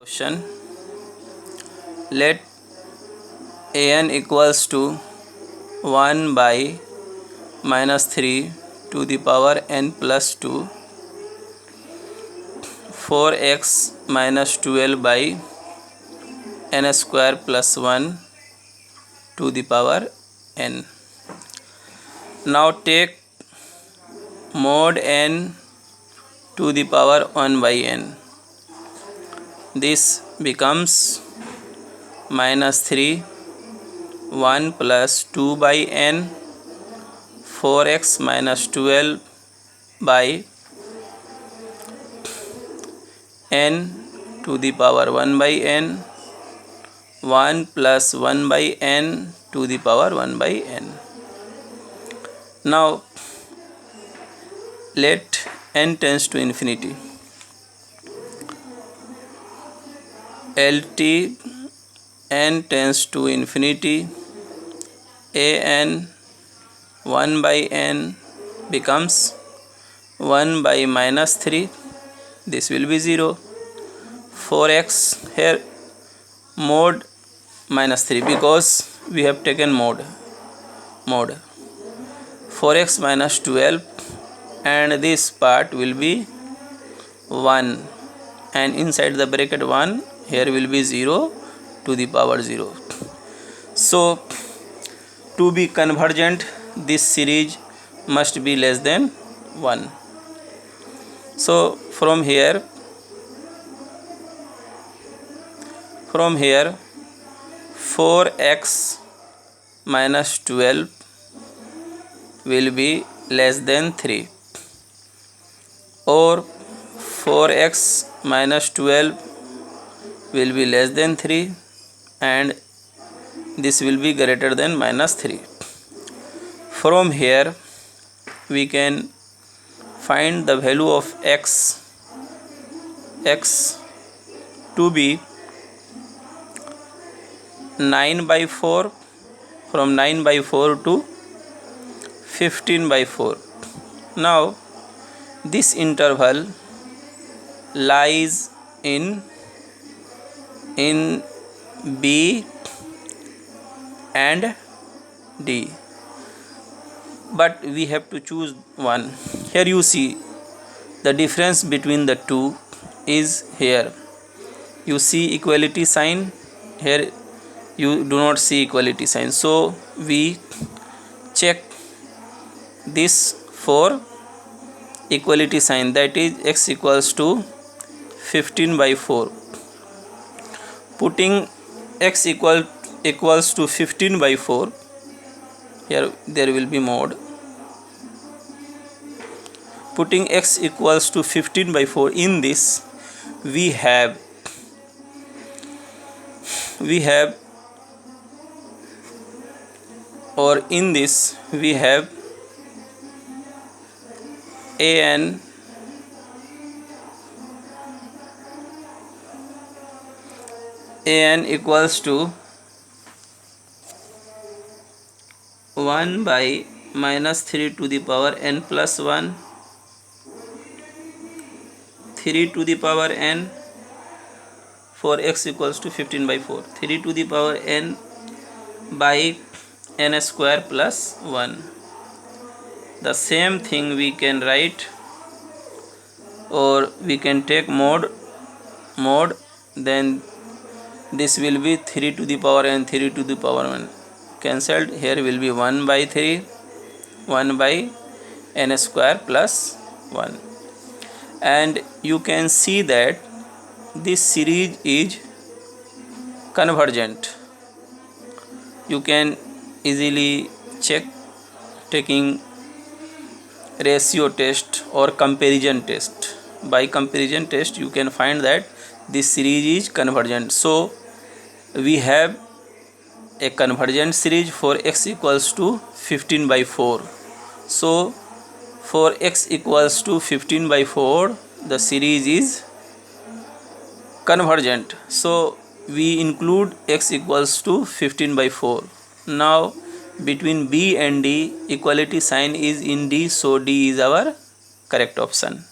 Question. Let an equals to 1 by minus 3 to the power n plus 2, 4x minus 12 by n square plus 1 to the power n. Now take mod n to the power 1 by n. This becomes minus 3, 1 plus 2 by n, 4x minus 12 by n to the power 1 by n, 1 plus 1 by n to the power 1 by n. Now let n tends to infinity. LT n tends to infinity, an 1 by n becomes 1 by minus 3, this will be 0, 4x here mod minus 3 because we have taken mod 4x minus 12 and this part will be 1 and inside the bracket 1 here will be 0 to the power 0. So to be convergent this series must be less than 1. So from here 4x minus 12 will be less than 3 or 4x minus 12 will be less than 3 and this will be greater than minus 3. From here we can find the value of x to be 9 by 4, from 9 by 4 to 15 by 4. Now this interval lies in B and D, but we have to choose one. Here you see the difference between the two is here. You see equality sign, here you do not see equality sign. So we check this for equality sign, that is x equals to 15 by 4. Putting x equals to 15 by 4, here there will be mod. Putting x equals to 15 by 4 in this, we have or in this we have an equals to 1 by minus 3 to the power n plus 1, 3 to the power n, for x equals to 15 by 4, 3 to the power n by n square plus 1. The same thing we can write, or we can take mod, then this will be 3 to the power n, 3 to the power 1 cancelled. Here will be 1 by 3, 1 by n square plus 1, and you can see that this series is convergent. You can easily check taking ratio test or comparison test. By comparison test you can find that this series is convergent. So we have a convergent series for x equals to 15 by 4. So for x equals to 15 by 4 the series is convergent. So we include x equals to 15 by 4. Now between B and D equality sign is in D, so D is our correct option.